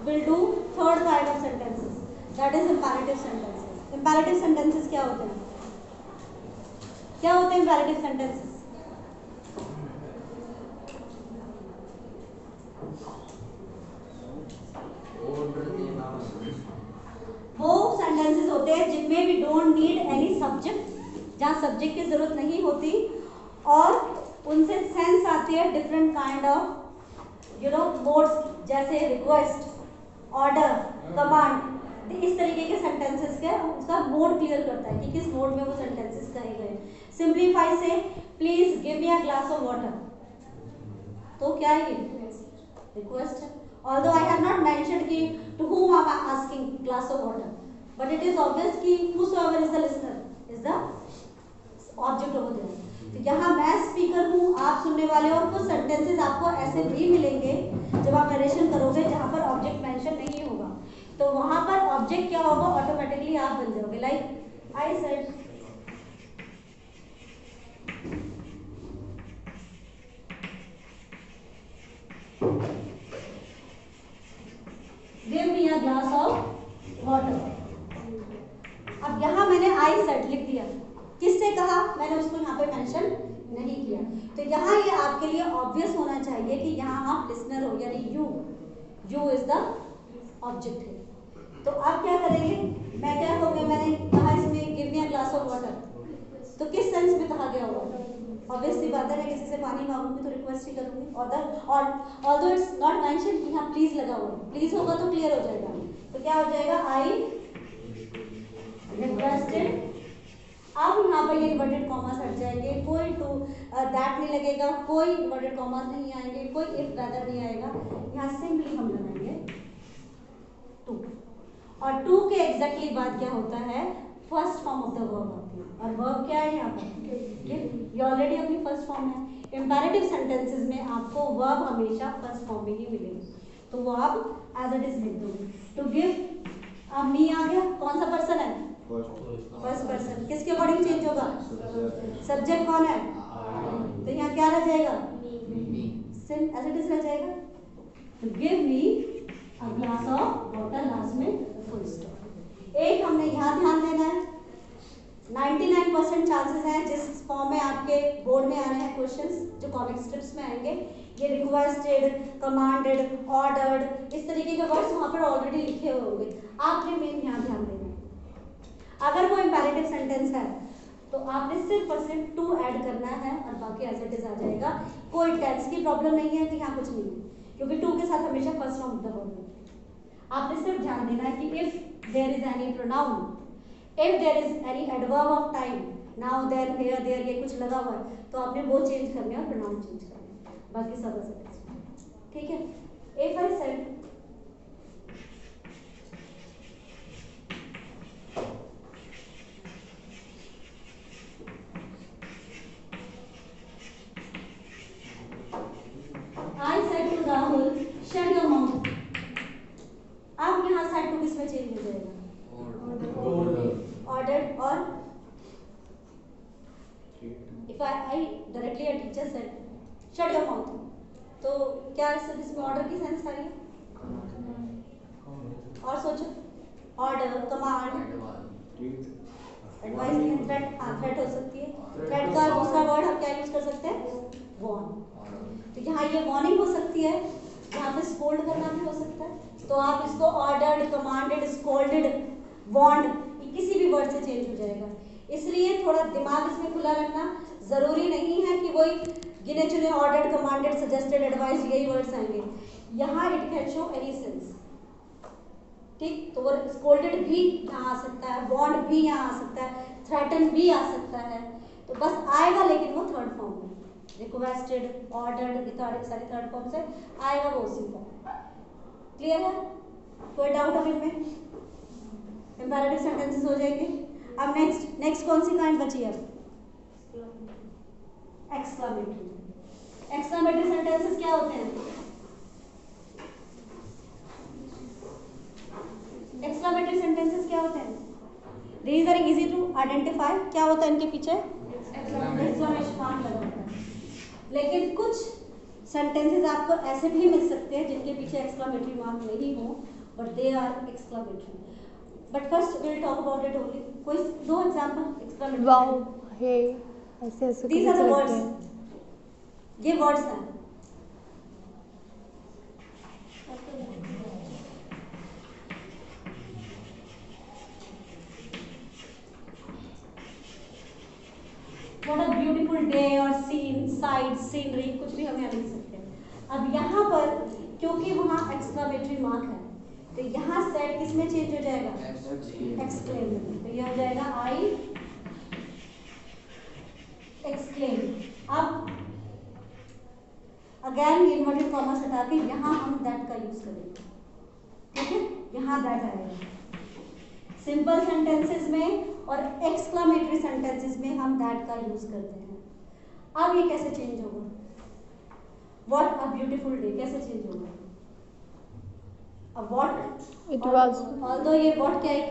Will do third kind of sentences, that is imperative sentences. Imperative sentences क्या होते हैं? क्या होते हैं इंपैरेटिव सेंटेंसेस? वो सेंटेंसेस होते हैं जिनमें we don't need any subject, जहाँ सब्जेक्ट की जरूरत नहीं होती और उनसे सेंस आती है डिफरेंट काइंड ऑफ मोड्स, जैसे रिक्वेस्ट, ऑर्डर, कमांड। इस तरीके के सेंटेंसेस का उसका मोड क्लियर करता है कि किस मोड में वो सेंटेंसेस कहे गए। सिंप्लीफाई से please give me a glass of water, तो क्या है ये? रिक्वेस्ट है। Although I have not mentioned कि to whom I am asking glass of water, but it is obvious कि whosoever is the listener is the object over there. तो यहाँ मैं स्पीकर हूँ, आप सुनने वाले हो, और कुछ सेंटेंसेस आपको ऐसे भी मिलेंगे जब आप नरेशन करोगे जहाँ पर ऑब्जेक्ट मेंशन नहीं होगा, तो वहाँ पर ऑब्जेक्ट क्या होगा? ऑटोमेटिकली आप बन जाओगे। Like I said give me a glass of water. अब यहाँ मैंने आई सेड लिख दिया, किससे कहा? मैंने उसको यहाँ पे मेंशन नहीं किया। तो यहाँ ये आपके लिए ऑब्वियस होना चाहिए कि यहाँ आप लिसनर हो, यानी यू इज द ऑब्जेक्ट है। तो आप क्या करेंगे? मैं क्या कहूँगी? मैंने कहा इसमें give me a glass of water, तो किस सेंस में कहा गया होगा? ऑब्वियसली बात है, मैं किसी से पानी मांगूंगी तो रिक्वेस्ट ही करूंगी। और ऑल्दो इट्स नॉट मेंशन कि यहाँ प्लीज लगा हुआ, प्लीज होगा तो क्लियर हो जाएगा। तो क्या हो जाएगा? I requested. अब यहाँ पर ये इन्वर्टेड कॉमास हट जाएंगे, कोई टू दैट नहीं लगेगा, कोई इन्वर्टेड कॉमास नहीं आएंगे, कोई इफ रादर नहीं आएगा। यहाँ सिंपली हम लगाएंगे टू, और टू के एग्जैक्टली बाद क्या होता है? First form of the verb आती है, और वर्ब क्या है यहाँ पर? गिव। ये ऑलरेडी अपनी फर्स्ट फॉर्म है। इंपैरेटिव सेंटेंसेस में आपको वर्ब हमेशा फर्स्ट फॉर्म में ही मिलेगी, तो वो आप एज इट इज लिख दोगे। To give. अब मी आ गया, कौन सा पर्सन है? First person. किसके अकॉर्डिंग चेंज होगा? सब्जेक्ट कौन है? तो यहाँ क्या रह जाएगा? सिम एज इट इज रह जाएगा। तो give me a glass of water, last में फुल स्टॉप। एक हमने यहाँ ध्यान देना है, 99% चांसेस हैं जिस फॉर्म में आपके बोर्ड में आ रहे हैं क्वेश्चंस, जो कॉमिक स्ट्रिप्स में आएंगे, ये रिक्वेस्टेड, कमांडेड, ऑर्डर्ड, इस तरीके के वर्ड्स वहाँ पर ऑलरेडी लिखे हुए होंगे। आपने मेन यहाँ ध्यान देना है। अगर वो इंपैरेटिव सेंटेंस है तो आपने सिर्फ और सिर्फ टू ऐड करना है और बाकी एज इट इज आ जाएगा। कोई टेंस की प्रॉब्लम नहीं है कि यहाँ कुछ नहीं है, क्योंकि टू के साथ हमेशा first form of the verb है। आपने सिर्फ ध्यान देना है कि if there is any pronoun, if there is any adverb of time, now, then, here, there, ये कुछ लगा हुआ है तो आपने वो चेंज करने और प्रोनाउन चेंज करने, बाकी सब ऐसे। ठीक है? If I said I said to Rahul, shut your mouth. अब यहाँ said to किस में चेंज हो जाएगा? Ordered। और if I directly a teacher said, shut your mouth, तो क्या इसमें ऑर्डर की सेंस आ रही है? और सोचो, ऑर्डर, कमांड, एडवाइस नहीं, थ्रेट हो सकती है। थ्रेट का दूसरा वर्ड हम क्या यूज कर सकते हैं? वॉर्न। तो यहाँ ये वार्निंग हो सकती है, यहाँ पे स्कोल्ड करना भी हो सकता है, तो आप इसको ऑर्डर्ड, कमांडेड, स्कोल्डेड, वार्नड, किसी भी वर्ड से चेंज हो जाएगा। इसलिए थोड़ा दिमाग इसमें खुला रखना, जरूरी नहीं है कि वही गिने चुने ऑर्डर्ड, कमांडेड, सजेस्टेड, एडवाइस यही वर्ड्स आएंगे। यहाँ it can show any sense. ठीक? तो वो स्कोल्डेड भी यहाँ आ सकता है, वार्नड भी यहाँ आ सकता है, थ्रेटन भी आ सकता है, तो बस आएगा, लेकिन वो थर्ड फॉर्म में, रिक्वेस्टेड, ऑर्डर्ड, सारी थर्ड फॉर्म से आएगा वो उसी फॉर्म। क्लियर है? कोई डाउट अभी में? इंपैरेटिव सेंटेंसेस हो जाएंगे। अब नेक्स्ट कौन सी काइंड बची है? एक्सक्लेमेटरी। एक्सक्लेमेटरी सेंटेंसेस क्या होते हैं? एक्सक्लेमेटरी सेंटेंसेस क्या होते हैं? These are easy to identify. क्या होता है इनके पीछे? एक्सक्लेमेशन मार्क लगा होता है। लेकिन कुछ सेंटेंसेस आपको ऐसे भी मिल सकते हैं जिनके पीछे एक्सक्लेमेटरी मार्क नहीं हो, but they are exclamatory. But first will talk about it only. कोई दो एग्जांपल एक्सक्लेमेटरी. वाओ, हे, ऐसे ऐसे दीज आर द लिखते वर्ड्स. हैं. ये वर्ड्स हैं. What a beautiful day और सीन, साइड, सीनरी, कुछ भी हम यहाँ लिख सकते हैं. अब यहाँ पर क्योंकि वहाँ एक्सक्लेमेटरी मार्क है, तो यहाँ सेट किस में चेंज हो जाएगा? एक्सक्लेम. तो ये हो जाएगा आई एक्सक्लेम. अब अगेन इन्वर्टेड कॉमर्स हटा के यहाँ हम दैट का यूज करेंगे. ठीक है, यहाँ दैट आएगा. सिंपल सेंटेंसेस में और एक्सक्लेमेटरी सेंटेंसेस में हम दैट का यूज करते हैं. अब ये कैसे चेंज होगा? व्हाट अ ब्यूटीफुल डे कैसे चेंज होगा? अब व्हाट इट वाज, ऑल्दो ये व्हाट क्या एक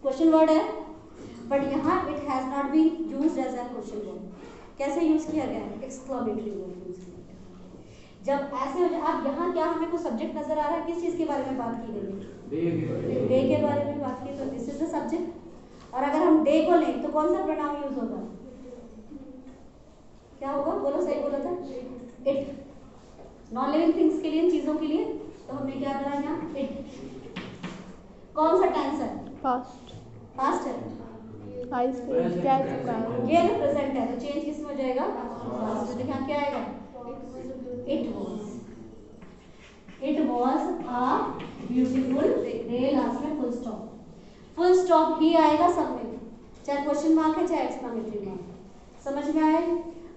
क्वेश्चन वर्ड है, बट यहाँ it has not been used as a question word. कैसे यूज किया गया है? एक्सक्लेमेटरी वर्ड यूज किया गया. जब ऐसे हो जाए, अब यहाँ क्या हमें कोई सब्जेक्ट नजर आ रहा है? किस चीज के बारे में बात की गई है? डे के बारे में बात की. तो दिस इज द सब्जेक्ट. और अगर हम डे को लें तो कौन सा प्रोनाउन यूज होगा? क्या होगा? बोलो, सही बोला था. इट. नॉन लिविंग थिंग्स के लिए, चीजों के लिए, तो हमने क्या करा यहाँ? इट. कौन सा टेंस है? पास्ट. पास्ट है. आई से क्या चुका है. ये तो प्रेजेंट है, तो चेंज किस में हो जाएगा? पास्ट. तो यहाँ क्या आएगा? It was. It was a beautiful day. Last में फुल स्टॉप. फुल स्टॉप ही आएगा सब में, चाहे क्वेश्चन मार्क है चाहे एक्सक्लेमेटरी मार्क. समझ में आए?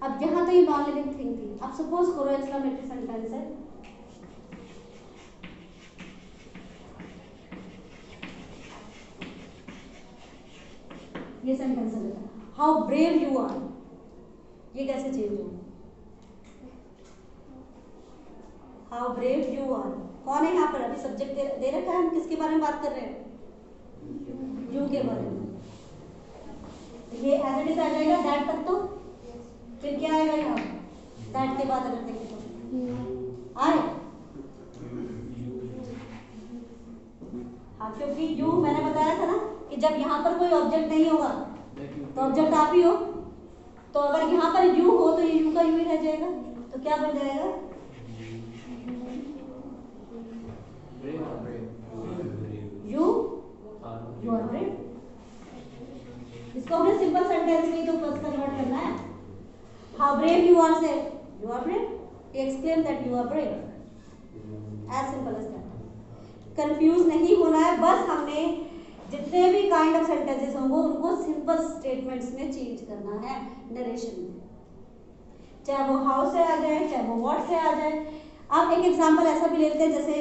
अब यहाँ तो ये नॉन लिविंग थिंग थी. अब सपोज करो एक्सक्लेमेटरी सेंटेंस है. ये सेंटेंस है, हाउ ब्रेव यू आर. ये कैसे चेंज होगा? How brave you are. कौन है यहाँ पर? अभी सब्जेक्ट दे रखा है, हम किसके बारे में बात कर रहे हैं? यू के बारे में. ये एज इट इज आ जाएगा दैट तक. तो फिर क्या आएगा यहाँ? दैट के बाद अगर देखें तो आए. हाँ, क्योंकि यू मैंने बताया था ना कि जब यहाँ पर कोई ऑब्जेक्ट नहीं होगा तो ऑब्जेक्ट आप ही हो. तो अगर यहाँ पर यू हो तो ये यू का यू ही रह जाएगा. तो क्या बन जाएगा? You are brave. इसको हमने सिंपल सेंटेंस में ही तो कन्वर्ट करना है. हाउ ब्रेव यू आर से you are brave. Explain that you are brave. As simple as that. Confuse नहीं होना है. बस हमने जितने भी काइंड ऑफ सेंटेंसेस होंगे उनको सिंपल स्टेटमेंट्स में चेंज करना है नरेशन में, चाहे वो हाउ से आ जाए चाहे वो व्हाट से आ जाए. आप एक एग्जांपल ऐसा भी ले लेते हैं, जैसे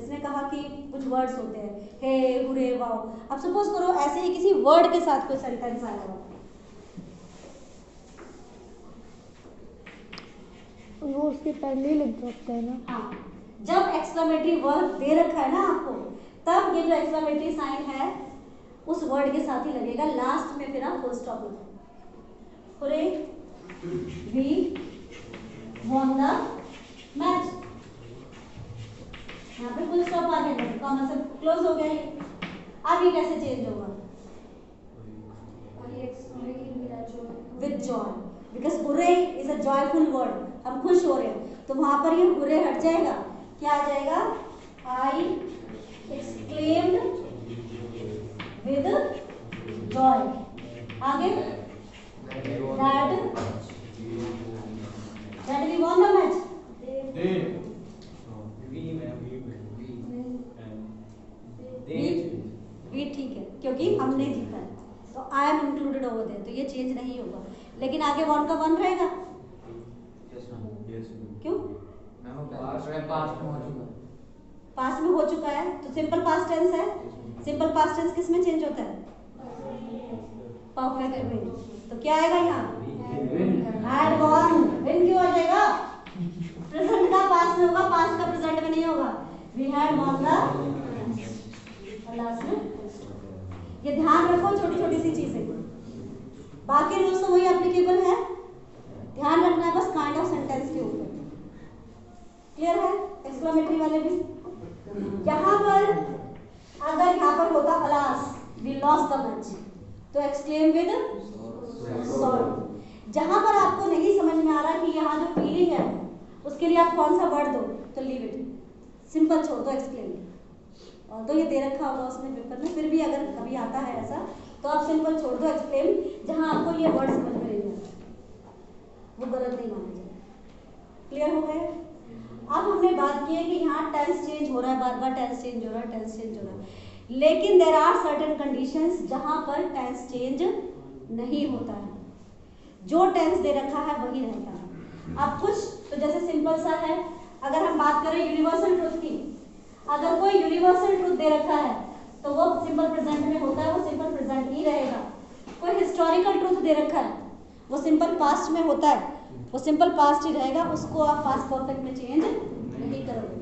इसने कहा कि कुछ वर्ड्स होते हैं, हे, हुरे, वाओ. अब सपोज करो ऐसे ही किसी वर्ड के साथ कोई सेंटेंस आया हो. वो उसके पहले ही लिख सकते हैं ना. हाँ, जब एक्सक्लेमेटरी वर्ड दे रखा है ना आपको, तब ये जो एक्सक्लेमेटरी साइन है उस वर्ड के साथ ही लगेगा. लास्ट में फिर आप फुल स्टॉप लगाओ. हुरे, वी वॉन द मैच. यहाँ पे फुल स्टॉप आ गया, कॉमा से क्लोज हो गया. अब ये कैसे चेंज होगा? With joy, because hurray is a joyful word. हम खुश हो रहे हैं, तो वहां पर ये हुरे हट जाएगा. क्या आ जाएगा? I exclaimed with joy. आगे that we won the match. भी ठीक है क्योंकि हमने जीता है, तो I am included over there, तो ये चेंज नहीं होगा. लेकिन आगे वन का वन रहेगा. क्यों? पास्ट में हो चुका है तो सिंपल पास्ट टेंस है. सिंपल पास्ट टेंस किस में चेंज होता है? परफेक्ट में. तो क्या आएगा यहाँ? Had von. विन क्यों आ जाएगा? प्रेजेंट का पास्ट में होगा, पास्ट का प्रेजेंट में नहीं होगा. We had won the last में. ये ध्यान रखो, छोटी छोटी सी चीजें. बाकी रूल्स तो वही एप्लीकेबल है. ध्यान रखना है बस काइंड ऑफ सेंटेंस के ऊपर. क्लियर है? एक्सक्लेमेटरी वाले भी। यहाँ पर अगर यहाँ पर होता alas we lost the match, तो एक्सक्लेम विद सॉरी। जहाँ पर आपको नहीं समझ में आ रहा कि यहाँ जो फीलिंग है उसके लिए आप कौन सा वर्ड दो, तो लीव इट, सिंपल छोड़ दो एक्सक्लेम। और तो ये दे रखा होगा उसमें पेपर में, फिर भी अगर कभी आता है ऐसा तो आप सिंपल छोड़ दो एक्सक्लेम, जहाँ आपको ये वर्ड समझ में नहीं आता, वो गलत नहीं माना जाएगा। क्लियर हो गए? अब हमने बात की है कि यहाँ टेंस चेंज हो रहा है, बार बार टेंस चेंज हो रहा है, टेंस चेंज हो रहा है, लेकिन देयर आर सर्टेन कंडीशंस जहाँ पर टेंस चेंज नहीं होता है, जो टेंस दे रखा है वही रहता है। अब कुछ तो जैसे सिंपल सा है, अगर हम बात करें यूनिवर्सल ट्रुथ की, अगर कोई यूनिवर्सल ट्रुथ दे रखा है तो वो सिंपल प्रेजेंट में होता है, वो सिंपल प्रेजेंट ही रहेगा। कोई हिस्टोरिकल ट्रुथ दे रखा है वो सिंपल पास्ट में होता है, वो सिंपल पास्ट ही रहेगा, उसको आप पास्ट परफेक्ट में चेंज नहीं करोगे।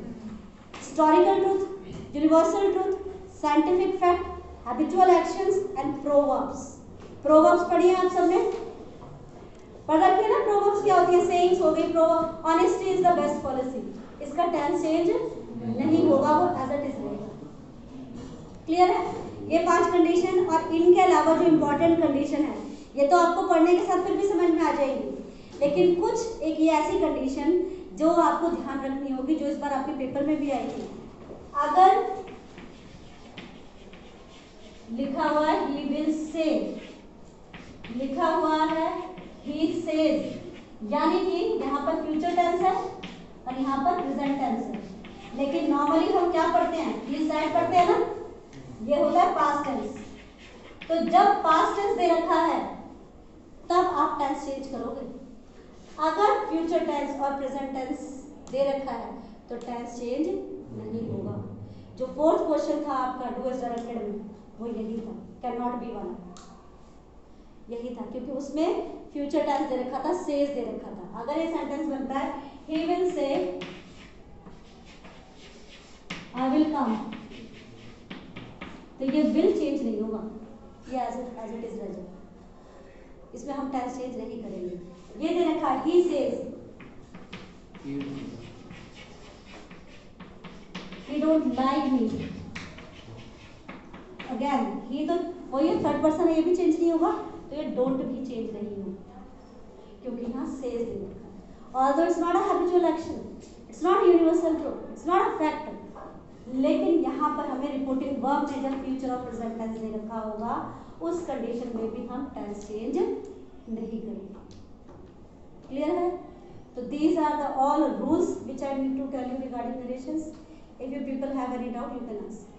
Historical truth, universal truth, scientific fact, habitual actions and proverbs. Proverbs पढ़िए आप सबने, पढ़ रखिए ना। प्रोवर्ब्स क्या होती है? सेइंग्स हो गई। Proverb, honesty is the best policy, इसका टेंस चेंज नहीं होगा, वो एज इट इज रहेगा। क्लियर है? ये 5 कंडीशन, और इनके अलावा जो इंपॉर्टेंट कंडीशन है ये तो आपको पढ़ने के साथ फिर भी समझ में आ जाएगी, लेकिन कुछ एक ये ऐसी कंडीशन जो आपको ध्यान रखनी होगी, जो इस बार आपके पेपर में भी आई थी। अगर लिखा हुआ है ही विल से, लिखा हुआ है ही सेज, यानी कि यहाँ पर फ्यूचर टेंस है और यहाँ पर प्रेजेंट टेंस है, लेकिन नॉर्मली हम क्या पढ़ते हैं? ही सेड पढ़ते हैं ना, ये होता है पास्ट टेंस। तो जब पास्ट टेंस दे रखा है तब आप टेंस चेंज करोगे। अगर फ्यूचर टेंस और प्रेजेंट टेंस दे रखा है तो टेंस चेंज नहीं होगा। जो 4th क्वेश्चन था आपका डू एज डायरेक्टेड में, वो यही था, कैन नॉट बी वाला यही था, क्योंकि उसमें फ्यूचर टेंस दे रखा था, सेज दे रखा था। अगर ये सेंटेंस बनता है he will say I will come, तो ये विल चेंज नहीं होगा, ये एज इट इज रह जाएगा, इसमें हम टेंस चेंज नहीं करेंगे। ये दे रखा है he says he don't like me, again ही तो वही है, थर्ड पर्सन है, ये भी चेंज नहीं होगा, तो ये डोंट भी चेंज नहीं होगा, क्योंकि यहाँ सेज दे रखा है। Although it's not a habitual action, it's not universal truth, it's not a fact, लेकिन यहाँ पर हमें रिपोर्टिंग वर्ब में जब फ्यूचर और प्रेजेंट टेंस दे रखा होगा उस कंडीशन में भी हम टेंस चेंज नहीं करेंगे। क्लियर है? तो these are the all rules which I need to tell you regarding narrations. If you people have any doubt, you can ask.